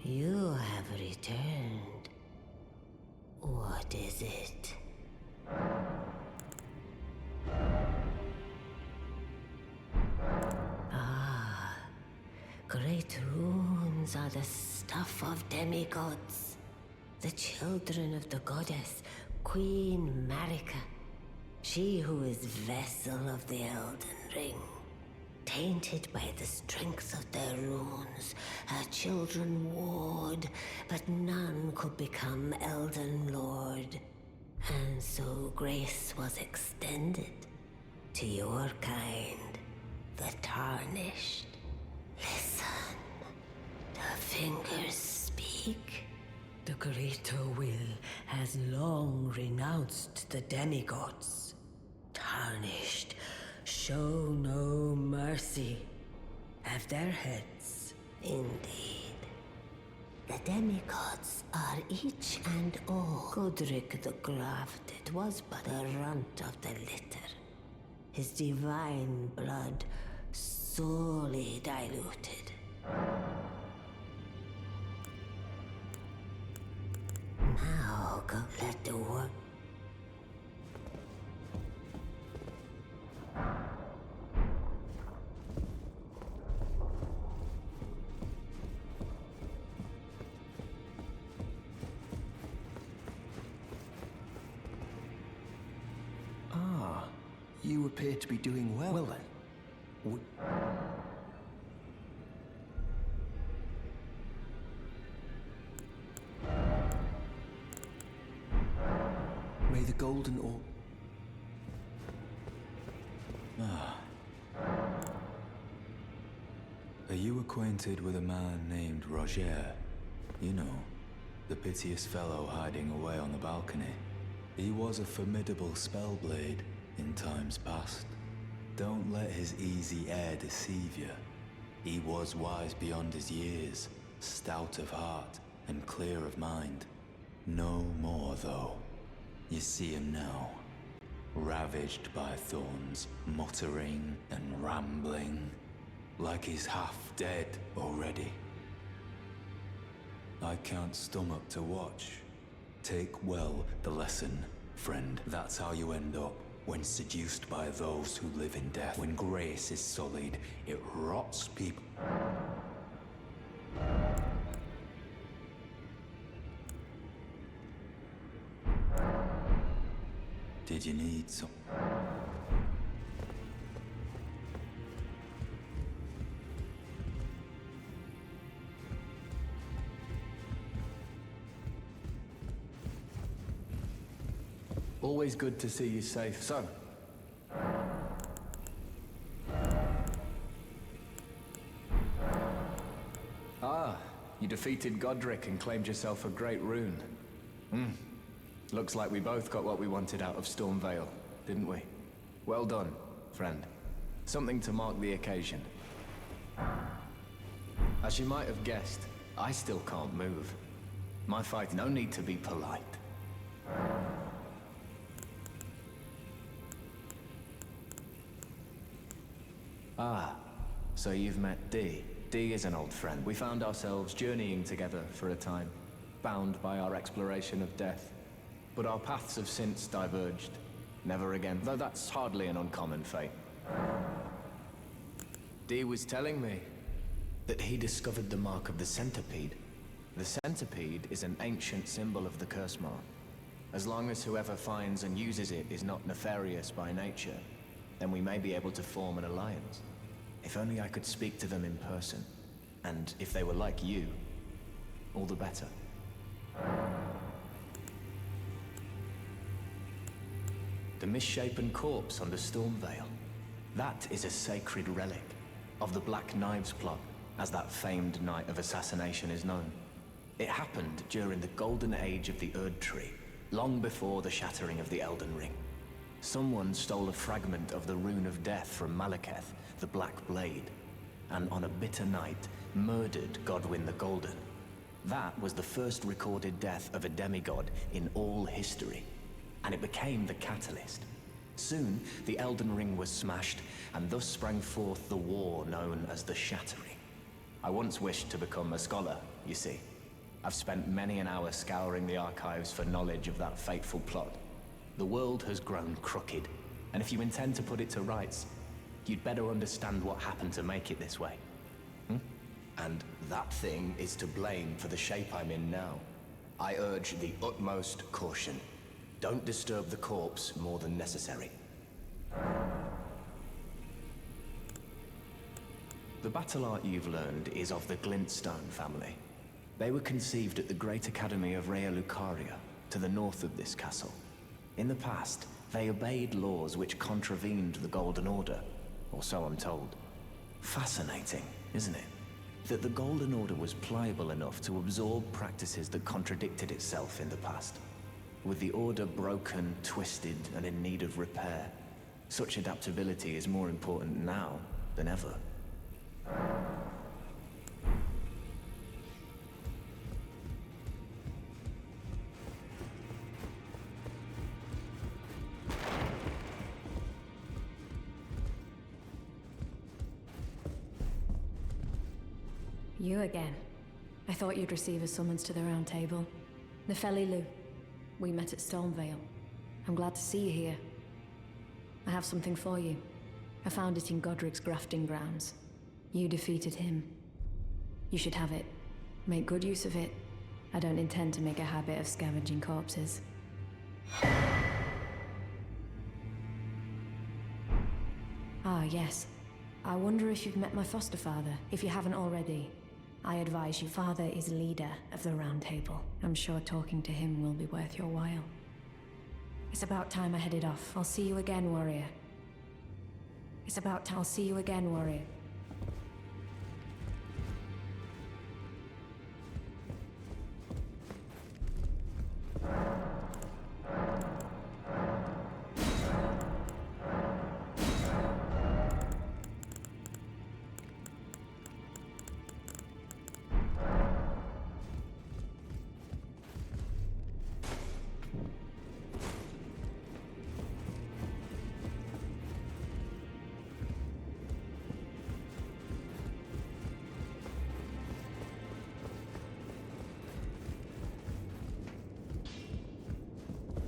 You have returned. What is it? Ah, great runes are the stuff of demigods, the children of the goddess Queen Marika, she who is vessel of the Elden Ring. Tainted by the strength of their runes, her children warred, but none could become Elden Lord. And so grace was extended to your kind, the tarnished. Listen, the fingers speak. The greater will has long renounced the demigods. Tarnished show no mercy. Have their heads, indeed. The demigods are each and all. Godric the Grafted was but a runt of the litter. His divine blood sorely diluted. Now go let the work. You appear to be doing well. Well then. May the golden orb... Are you acquainted with a man named Roger? You know, the piteous fellow hiding away on the balcony. He was a formidable spellblade in times past. Don't let his easy air deceive you. He was wise beyond his years, stout of heart and clear of mind. No more, though. You see him now, ravaged by thorns, muttering and rambling, like he's half dead already. I can't stomach to watch. Take well the lesson, friend. That's how you end up when seduced by those who live in death. When grace is sullied, it rots people. Did you need some? Always good to see you safe. So, you defeated Godric and claimed yourself a great rune. Looks like we both got what we wanted out of Stormvale, didn't we? Well done, friend. Something to mark the occasion. As you might have guessed, I still can't move. My fight, no need to be polite. So you've met Dee. Dee is an old friend. We found ourselves journeying together for a time, bound by our exploration of death. But our paths have since diverged. Never again, though that's hardly an uncommon fate. Dee was telling me that he discovered the mark of the centipede. The centipede is an ancient symbol of the curse mark. As long as whoever finds and uses it is not nefarious by nature, then we may be able to form an alliance. If only I could speak to them in person. And if they were like you, all the better. The misshapen corpse under Stormvale. That is a sacred relic of the Black Knives plot, as that famed night of assassination is known. It happened during the golden age of the Erd Tree, long before the shattering of the Elden Ring. Someone stole a fragment of the Rune of Death from Malekith, the Black Blade, and on a bitter night, murdered Godwyn the Golden. That was the first recorded death of a demigod in all history, and it became the catalyst. Soon, the Elden Ring was smashed, and thus sprang forth the war known as the Shattering. I once wished to become a scholar, you see. I've spent many an hour scouring the archives for knowledge of that fateful plot. The world has grown crooked, and if you intend to put it to rights, you'd better understand what happened to make it this way. And that thing is to blame for the shape I'm in now. I urge the utmost caution. Don't disturb the corpse more than necessary. The battle art you've learned is of the Glintstone family. They were conceived at the Great Academy of Rea Lucaria, to the north of this castle. In the past, they obeyed laws which contravened the Golden Order, or so I'm told. Fascinating, isn't it? That the Golden Order was pliable enough to absorb practices that contradicted itself in the past. With the Order broken, twisted, and in need of repair, such adaptability is more important now than ever. You again. I thought you'd receive a summons to the Round Table. Nefeli Lu. We met at Stormvale. I'm glad to see you here. I have something for you. I found it in Godric's grafting grounds. You defeated him. You should have it. Make good use of it. I don't intend to make a habit of scavenging corpses. Ah, yes. I wonder if you've met my foster father, if you haven't already. I advise you, father is leader of the Round Table. I'm sure talking to him will be worth your while. It's about time I headed off. I'll see you again, warrior. I'll see you again, warrior.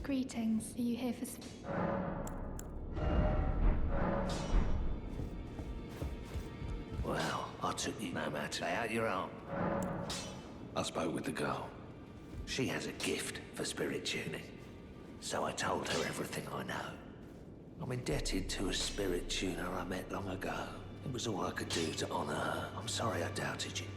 Greetings. Are you here for... Well, I took you no matter. Lay out your arm. I spoke with the girl. She has a gift for spirit tuning. So I told her everything I know. I'm indebted to a spirit tuner I met long ago. It was all I could do to honor her. I'm sorry I doubted you.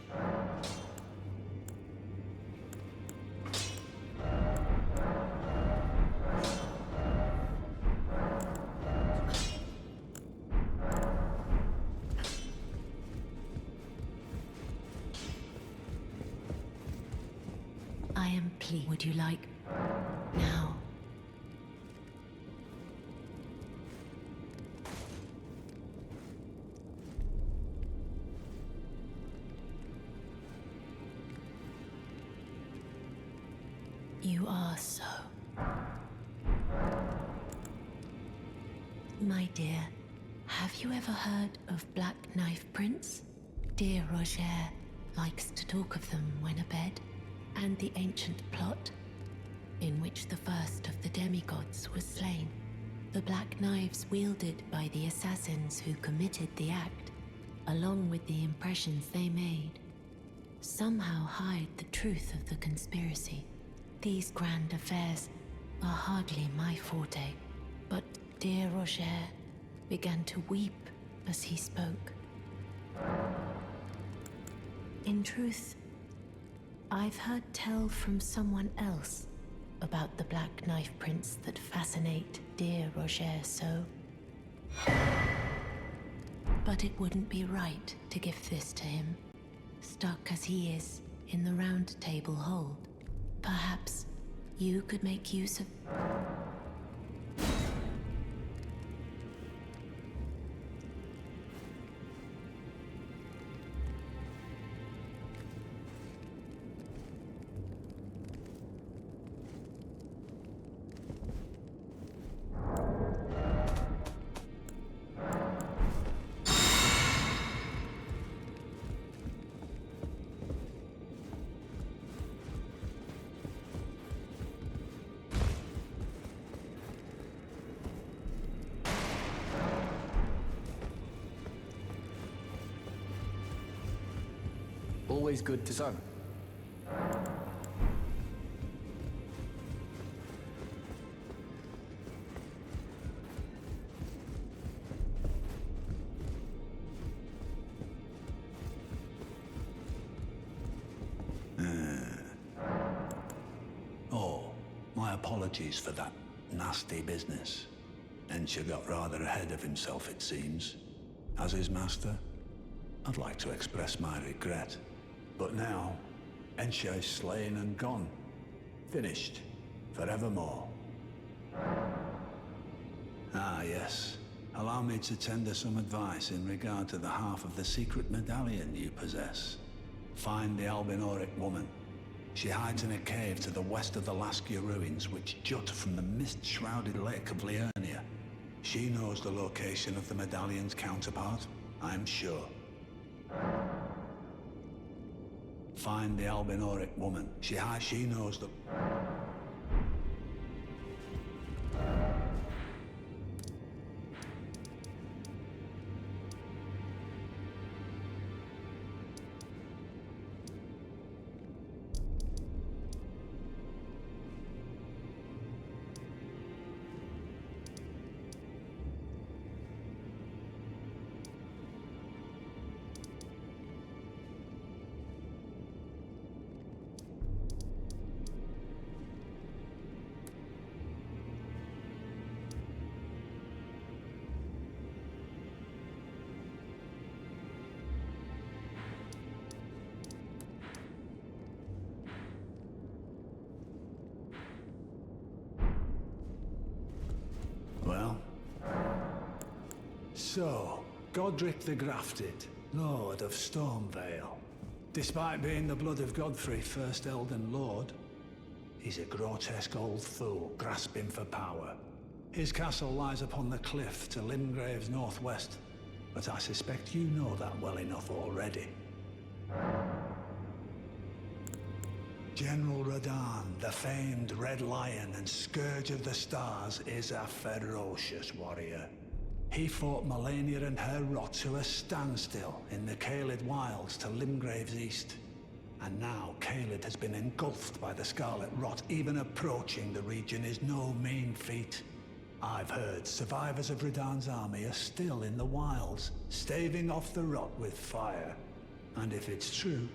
I am pleased. Would you like now? You are so. My dear, have you ever heard of Black Knife Prince? Dear Roger likes to talk of them when abed. And the ancient plot, in which the first of the demigods was slain. The black knives wielded by the assassins who committed the act, along with the impressions they made, somehow hide the truth of the conspiracy. These grand affairs are hardly my forte, but dear Roger began to weep as he spoke. In truth, I've heard tell from someone else about the Black Knife Prince that fascinate dear Roger so. But it wouldn't be right to give this to him, stuck as he is in the Round Table hold. Perhaps you could make use of... always good to so. Oh, my apologies for that nasty business. Ensha got rather ahead of himself, it seems. As his master, I'd like to express my regret. But now, Ensha is slain and gone. Finished. Forevermore. Ah, yes. Allow me to tender some advice in regard to the half of the secret medallion you possess. Find the Albinoric woman. She hides in a cave to the west of the Laskia ruins, which jut from the mist-shrouded lake of Liurnia. She knows the location of the medallion's counterpart, I'm sure. Find the Albinoric woman. She knows the... Well? So, Godric the Grafted, Lord of Stormvale. Despite being the blood of Godfrey, first Elden Lord, he's a grotesque old fool grasping for power. His castle lies upon the cliff to Limgrave's northwest, but I suspect you know that well enough already. General Radahn, the famed Red Lion and Scourge of the Stars, is a ferocious warrior. He fought Malenia and her rot to a standstill in the Caelid Wilds to Limgrave's east. And now Caelid has been engulfed by the Scarlet Rot. Even approaching the region is no mean feat. I've heard survivors of Radahn's army are still in the wilds, staving off the rot with fire. And if it's true,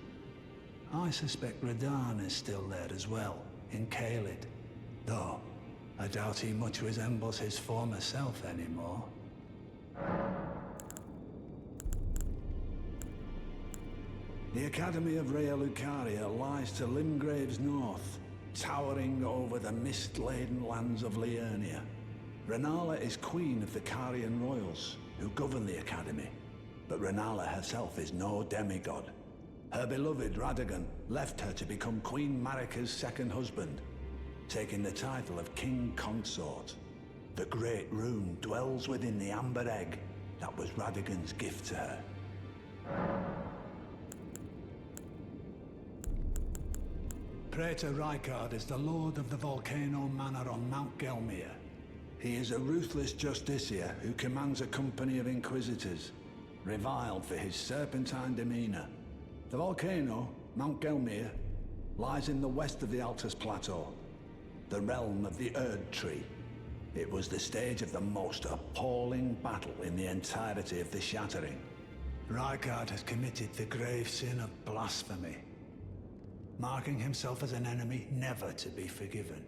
I suspect Radahn is still there as well, in Caelid. Though, I doubt he much resembles his former self anymore. The Academy of Rea Lucaria lies to Limgrave's north, towering over the mist-laden lands of Liurnia. Renala is queen of the Carian royals, who govern the Academy. But Renala herself is no demigod. Her beloved Radagon left her to become Queen Marika's second husband, taking the title of King Consort. The Great Rune dwells within the Amber Egg that was Radagon's gift to her. Praetor Rykard is the Lord of the Volcano Manor on Mount Gelmir. He is a ruthless justiciar who commands a company of inquisitors, reviled for his serpentine demeanor. The volcano, Mount Gelmir, lies in the west of the Altus Plateau, the realm of the Erd Tree. It was the stage of the most appalling battle in the entirety of the Shattering. Rykard has committed the grave sin of blasphemy, marking himself as an enemy never to be forgiven.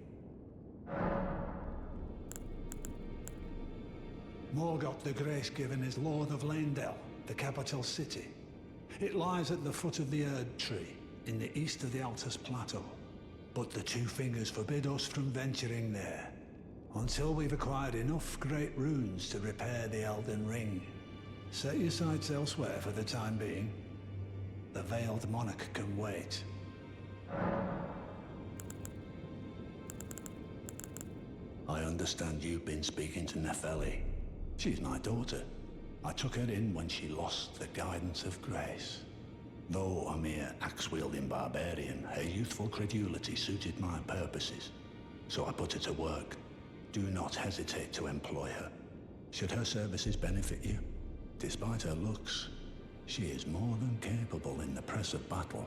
Morgoth the Grace-Given is Lord of Leyndell, the capital city. It lies at the foot of the Erd Tree, in the east of the Altus Plateau. But the Two Fingers forbid us from venturing there, until we've acquired enough great runes to repair the Elden Ring. Set your sights elsewhere for the time being. The Veiled Monarch can wait. I understand you've been speaking to Nepheli. She's my daughter. I took her in when she lost the guidance of grace. Though a mere axe-wielding barbarian, her youthful credulity suited my purposes. So I put her to work. Do not hesitate to employ her. Should her services benefit you, despite her looks, She is more than capable in the press of battle.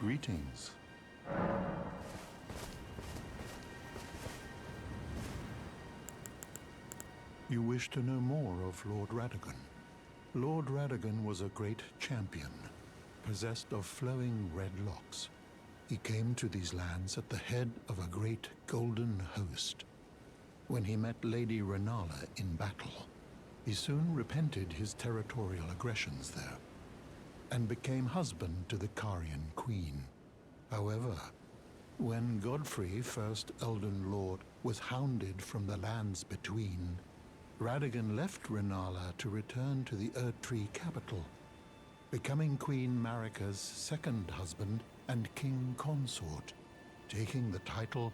Greetings. You wish to know more of Lord Radagon. Lord Radagon was a great champion, possessed of flowing red locks. He came to these lands at the head of a great golden host. When he met Lady Renala in battle, he soon repented his territorial aggressions there, and became husband to the Carian queen. However, when Godfrey, first Elden Lord, was hounded from the lands between, Radagon left Renala to return to the Erdtree capital, becoming Queen Marika's second husband and king consort, taking the title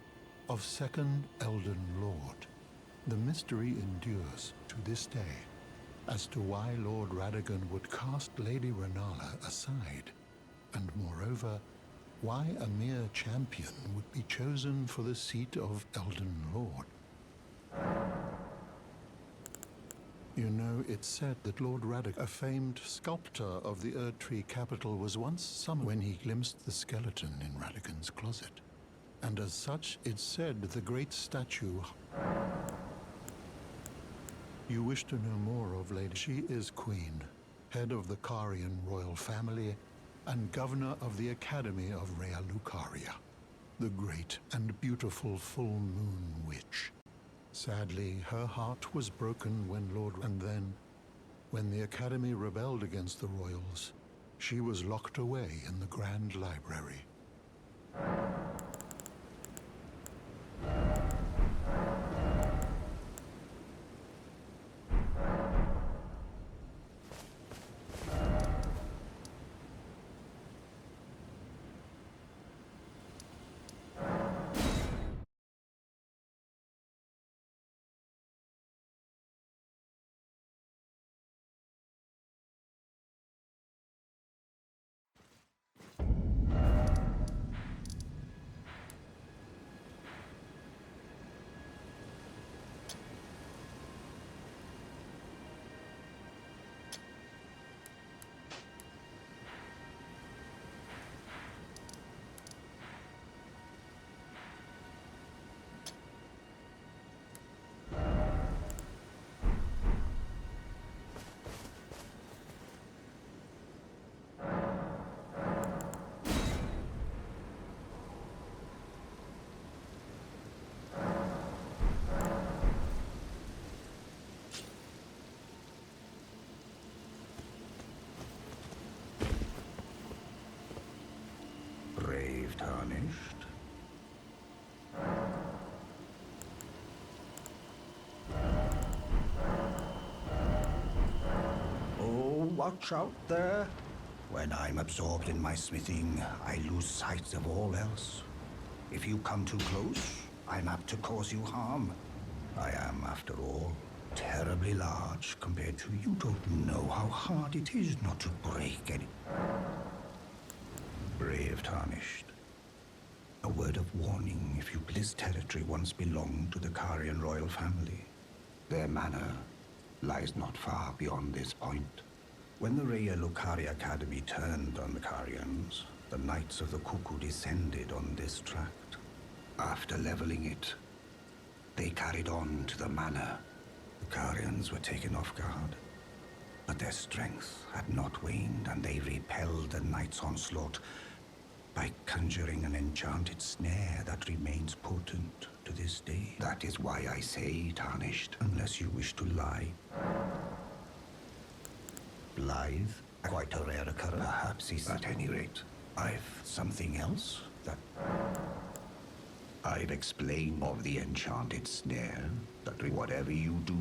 of Second Elden Lord. The mystery endures to this day as to why Lord Radagon would cast Lady Renala aside, and moreover, why a mere champion would be chosen for the seat of Elden Lord. You know, it's said that Lord Radagon, a famed sculptor of the Erdtree capital, was once summoned when he glimpsed the skeleton in Radagon's closet. And as such, it's said the great statue... You wish to know more of Lady... She is Queen, head of the Carian royal family, and governor of the Academy of Rea Lucaria, the great and beautiful full moon witch. Sadly, her heart was broken when And then, when the Academy rebelled against the royals, she was locked away in the Grand Library. Brave tarnished. Oh, watch out there. When I'm absorbed in my smithing, I lose sight of all else. If you come too close, I'm apt to cause you harm. I am, after all, terribly large compared to you. Don't know how hard it is not to break any... Brave tarnished. A word of warning: if you... This territory once belonged to the Carian royal family. Their manor lies not far beyond this point. When the Rea Lucaria Academy turned on the Carians, the Knights of the Cuckoo descended on this tract. After leveling it, they carried on to the manor. The Carians were taken off guard, but their strength had not waned, and they repelled the Knights' onslaught by conjuring an enchanted snare that remains potent to this day. That is why I say tarnished, unless you wish to lie. Blithe? Quite a rare occurrence. Perhaps he's... At any rate, I've something else that... I've explained of the enchanted snare, that whatever you do,